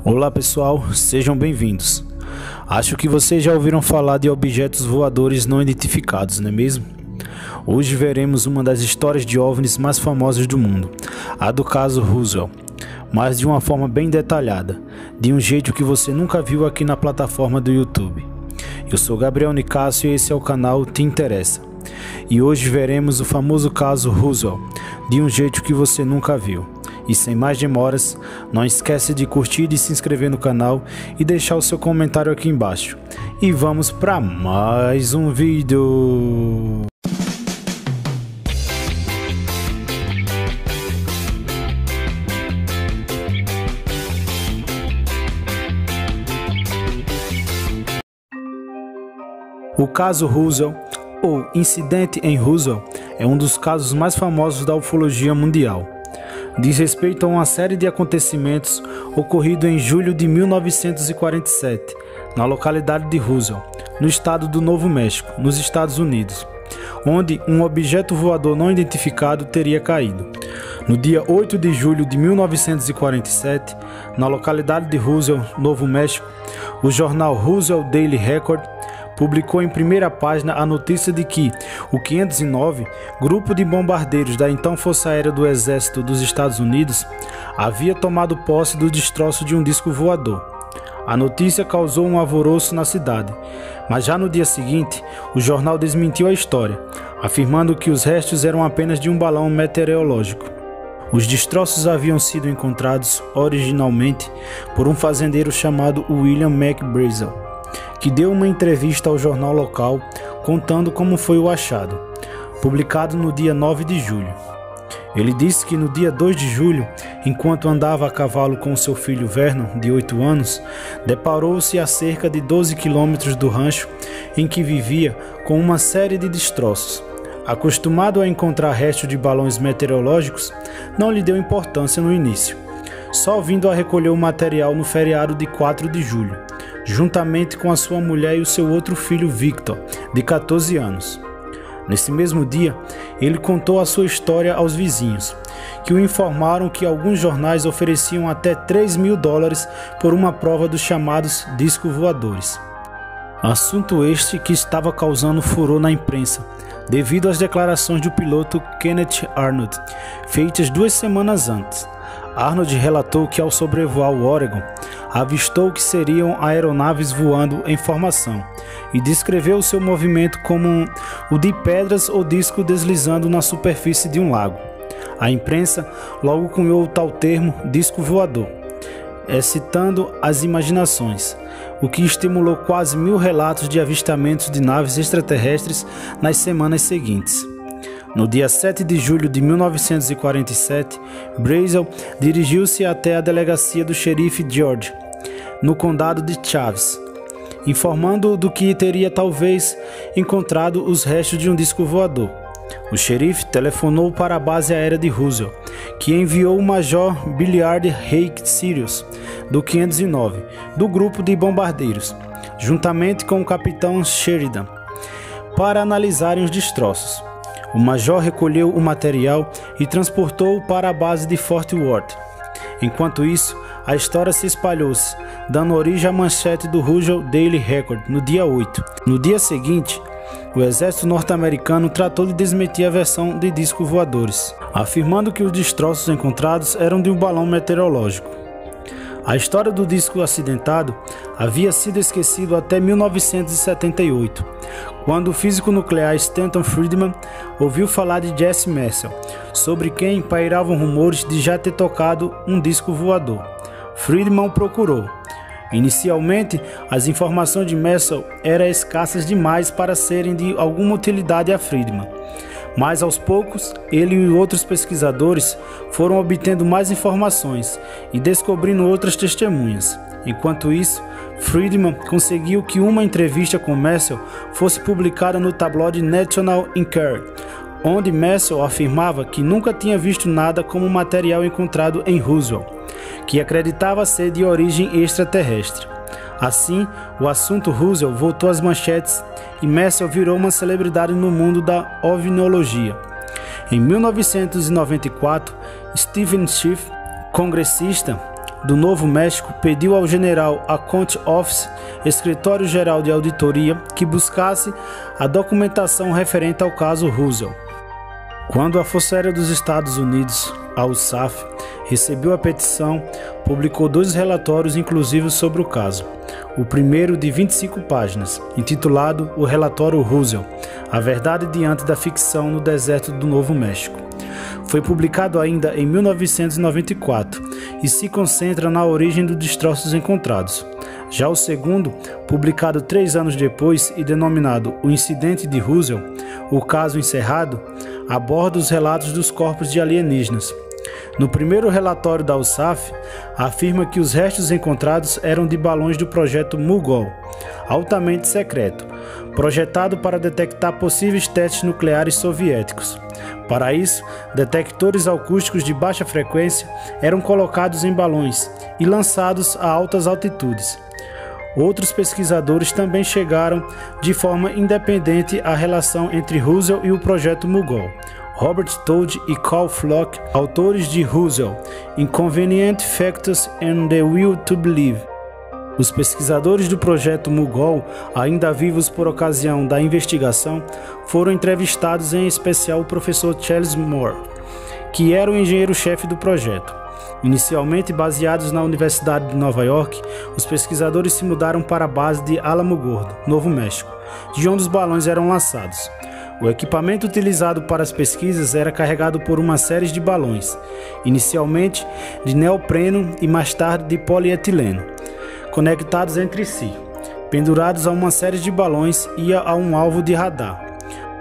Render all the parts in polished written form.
Olá pessoal, sejam bem-vindos. Acho que vocês já ouviram falar de objetos voadores não identificados, não é mesmo? Hoje veremos uma das histórias de OVNIs mais famosas do mundo, a do caso Roswell, mas de uma forma bem detalhada, de um jeito que você nunca viu aqui na plataforma do YouTube. Eu sou Gabriel Nicásio e esse é o canal Te Interessa. E hoje veremos o famoso caso Roswell, de um jeito que você nunca viu. E sem mais demoras, não esquece de curtir e se inscrever no canal e deixar o seu comentário aqui embaixo. E vamos para mais um vídeo! O caso Roswell, ou Incidente em Roswell, é um dos casos mais famosos da ufologia mundial. Diz respeito a uma série de acontecimentos ocorridos em julho de 1947, na localidade de Roswell, no estado do Novo México, nos Estados Unidos, onde um objeto voador não identificado teria caído. No dia 8 de julho de 1947, na localidade de Roswell, Novo México, o jornal Roswell Daily Record publicou em primeira página a notícia de que o 509, grupo de bombardeiros da então Força Aérea do Exército dos Estados Unidos, havia tomado posse do destroço de um disco voador. A notícia causou um alvoroço na cidade, mas já no dia seguinte, o jornal desmentiu a história, afirmando que os restos eram apenas de um balão meteorológico. Os destroços haviam sido encontrados originalmente por um fazendeiro chamado William McBrazel, que deu uma entrevista ao jornal local contando como foi o achado, publicado no dia 9 de julho. Ele disse que no dia 2 de julho, enquanto andava a cavalo com seu filho Vernon, de 8 anos, deparou-se a cerca de 12 quilômetros do rancho em que vivia com uma série de destroços. Acostumado a encontrar restos de balões meteorológicos, não lhe deu importância no início, só vindo a recolher o material no feriado de 4 de julho, juntamente com a sua mulher e o seu outro filho Victor, de 14 anos. Nesse mesmo dia, ele contou a sua história aos vizinhos, que o informaram que alguns jornais ofereciam até $3.000 por uma prova dos chamados discos voadores. Assunto este que estava causando furor na imprensa, devido às declarações do piloto Kenneth Arnold, feitas 2 semanas antes. Arnold relatou que ao sobrevoar o Oregon, avistou que seriam aeronaves voando em formação e descreveu o seu movimento como o de pedras ou disco deslizando na superfície de um lago. A imprensa logo cunhou o tal termo disco voador, excitando as imaginações, o que estimulou quase 1000 relatos de avistamentos de naves extraterrestres nas semanas seguintes. No dia 7 de julho de 1947, Brazel dirigiu-se até a delegacia do xerife George, no condado de Chaves, informando do que teria talvez encontrado os restos de um disco voador. O xerife telefonou para a base aérea de Roswell, que enviou o Major Billiard Hake Sirius, do 509, do grupo de bombardeiros, juntamente com o capitão Sheridan, para analisarem os destroços. O major recolheu o material e transportou-o para a base de Fort Worth. Enquanto isso, a história se espalhou-se, dando origem à manchete do Roswell Daily Record no dia 8. No dia seguinte, o exército norte-americano tratou de desmentir a versão de discos voadores, afirmando que os destroços encontrados eram de um balão meteorológico. A história do disco acidentado havia sido esquecido até 1978, quando o físico nuclear Stanton Friedman ouviu falar de Jesse Marcel, sobre quem pairavam rumores de já ter tocado um disco voador. Friedman o procurou. Inicialmente, as informações de Marcel eram escassas demais para serem de alguma utilidade a Friedman. Mas aos poucos, ele e outros pesquisadores foram obtendo mais informações e descobrindo outras testemunhas. Enquanto isso, Friedman conseguiu que uma entrevista com Marcel fosse publicada no tabloide National Enquirer, onde Marcel afirmava que nunca tinha visto nada como o material encontrado em Roswell, que acreditava ser de origem extraterrestre. Assim, o assunto Roswell voltou às manchetes e Marcel virou uma celebridade no mundo da ovniologia. Em 1994, Stephen Schiff, congressista, do Novo México pediu ao General Account Office, Escritório-Geral de Auditoria, que buscasse a documentação referente ao caso Roosevelt. Quando a Força Aérea dos Estados Unidos, a USAF, recebeu a petição, publicou 2 relatórios inclusivos sobre o caso. O primeiro de 25 páginas, intitulado O Relatório Roosevelt, a verdade diante da ficção no deserto do Novo México. Foi publicado ainda em 1994 e se concentra na origem dos destroços encontrados. Já o segundo, publicado 3 anos depois e denominado O Incidente de Roosevelt, o caso encerrado, aborda os relatos dos corpos de alienígenas. No primeiro relatório da USAF, afirma que os restos encontrados eram de balões do projeto Mogul, altamente secreto, projetado para detectar possíveis testes nucleares soviéticos. Para isso, detectores acústicos de baixa frequência eram colocados em balões e lançados a altas altitudes. Outros pesquisadores também chegaram de forma independente à relação entre Roosevelt e o projeto Mogul. Robert Todd e Carl Flock, autores de Roosevelt, Inconvenient Factors and the Will to Believe. Os pesquisadores do projeto Mogul, ainda vivos por ocasião da investigação, foram entrevistados, em especial o professor Charles Moore, que era o engenheiro-chefe do projeto. Inicialmente baseados na Universidade de Nova York, os pesquisadores se mudaram para a base de Alamogordo, Novo México, de onde os balões eram lançados. O equipamento utilizado para as pesquisas era carregado por uma série de balões, inicialmente de neopreno e mais tarde de polietileno, conectados entre si, pendurados a uma série de balões e a um alvo de radar.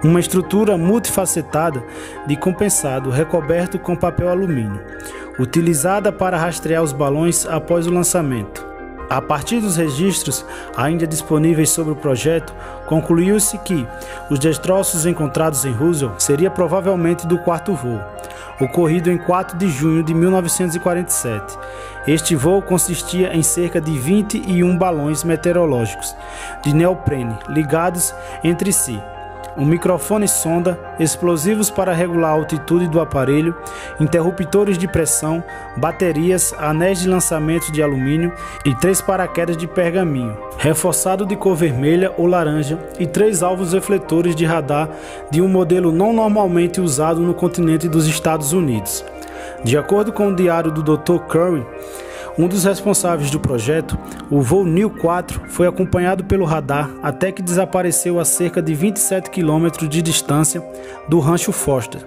Uma estrutura multifacetada de compensado recoberto com papel alumínio, utilizada para rastrear os balões após o lançamento. A partir dos registros ainda disponíveis sobre o projeto, concluiu-se que os destroços encontrados em Roosevelt seria provavelmente do 4º voo, ocorrido em 4 de junho de 1947. Este voo consistia em cerca de 21 balões meteorológicos de neoprene ligados entre si, um microfone sonda, explosivos para regular a altitude do aparelho, interruptores de pressão, baterias, anéis de lançamento de alumínio e 3 paraquedas de pergaminho, reforçado de cor vermelha ou laranja, e 3 alvos refletores de radar de um modelo não normalmente usado no continente dos Estados Unidos. De acordo com o diário do Dr. Curry, um dos responsáveis do projeto, o voo NIL-4 foi acompanhado pelo radar até que desapareceu a cerca de 27 km de distância do Rancho Foster.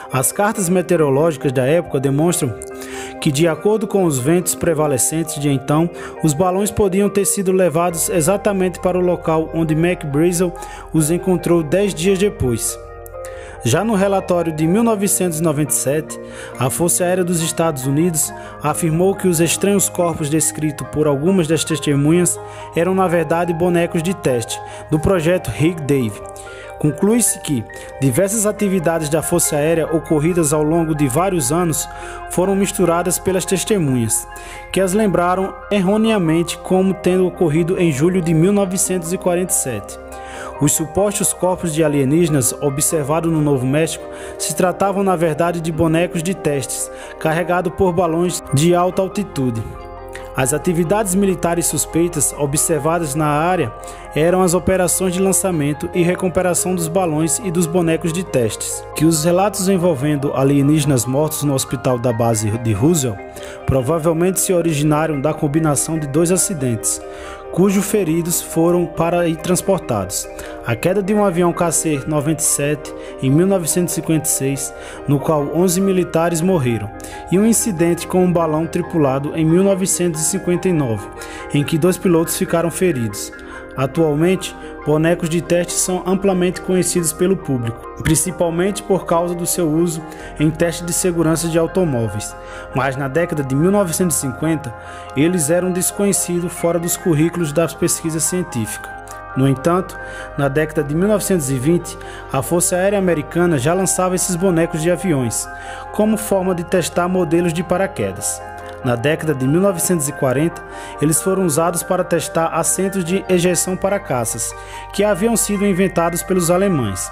As cartas meteorológicas da época demonstram que, de acordo com os ventos prevalecentes de então, os balões podiam ter sido levados exatamente para o local onde McBrizzle os encontrou 10 dias depois. Já no relatório de 1997, a Força Aérea dos Estados Unidos afirmou que os estranhos corpos descritos por algumas das testemunhas eram na verdade bonecos de teste do projeto Rig Dave. Conclui-se que diversas atividades da Força Aérea ocorridas ao longo de vários anos foram misturadas pelas testemunhas, que as lembraram erroneamente como tendo ocorrido em julho de 1947. Os supostos corpos de alienígenas observados no Novo México se tratavam na verdade de bonecos de testes, carregados por balões de alta altitude. As atividades militares suspeitas observadas na área eram as operações de lançamento e recuperação dos balões e dos bonecos de testes. Que os relatos envolvendo alienígenas mortos no hospital da base de Roosevelt provavelmente se originaram da combinação de 2 acidentes, cujos feridos foram para aí transportados. A queda de um avião KC-97 em 1956, no qual 11 militares morreram, e um incidente com um balão tripulado em 1959, em que 2 pilotos ficaram feridos. Atualmente, bonecos de teste são amplamente conhecidos pelo público, principalmente por causa do seu uso em testes de segurança de automóveis, mas na década de 1950 eles eram desconhecidos fora dos currículos das pesquisas científicas. No entanto, na década de 1920, a Força Aérea Americana já lançava esses bonecos de aviões, como forma de testar modelos de paraquedas. Na década de 1940, eles foram usados para testar assentos de ejeção para caças, que haviam sido inventados pelos alemães.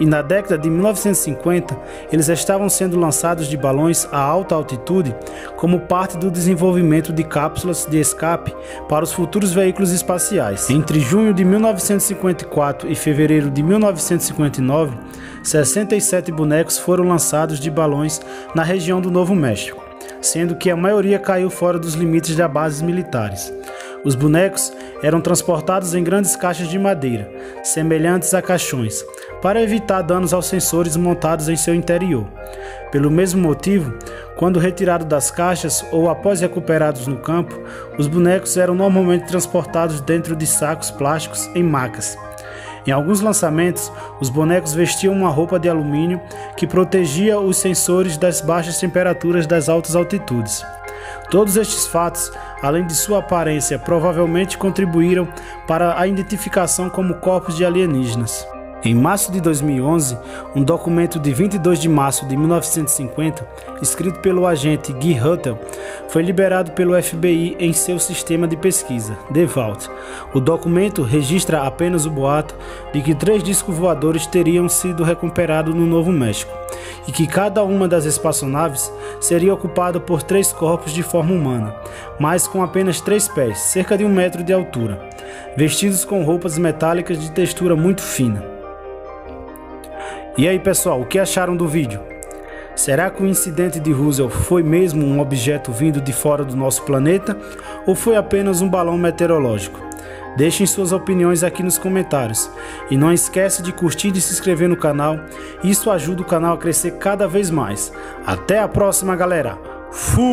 E na década de 1950, eles estavam sendo lançados de balões a alta altitude como parte do desenvolvimento de cápsulas de escape para os futuros veículos espaciais. Entre junho de 1954 e fevereiro de 1959, 67 bonecos foram lançados de balões na região do Novo México, sendo que a maioria caiu fora dos limites das bases militares. Os bonecos eram transportados em grandes caixas de madeira, semelhantes a caixões, para evitar danos aos sensores montados em seu interior. Pelo mesmo motivo, quando retirados das caixas ou após recuperados no campo, os bonecos eram normalmente transportados dentro de sacos plásticos em macas. Em alguns lançamentos, os bonecos vestiam uma roupa de alumínio que protegia os sensores das baixas temperaturas das altas altitudes. Todos estes fatos, além de sua aparência, provavelmente contribuíram para a identificação como corpos de alienígenas. Em março de 2011, um documento de 22 de março de 1950, escrito pelo agente Guy Huttel, foi liberado pelo FBI em seu sistema de pesquisa, The Vault. O documento registra apenas o boato de que 3 discos voadores teriam sido recuperados no Novo México, e que cada uma das espaçonaves seria ocupada por 3 corpos de forma humana, mas com apenas 3 pés, cerca de 1 metro de altura, vestidos com roupas metálicas de textura muito fina. E aí pessoal, o que acharam do vídeo? Será que o incidente de Roswell foi mesmo um objeto vindo de fora do nosso planeta ou foi apenas um balão meteorológico? Deixem suas opiniões aqui nos comentários e não esquece de curtir e se inscrever no canal, isso ajuda o canal a crescer cada vez mais. Até a próxima, galera! Fui!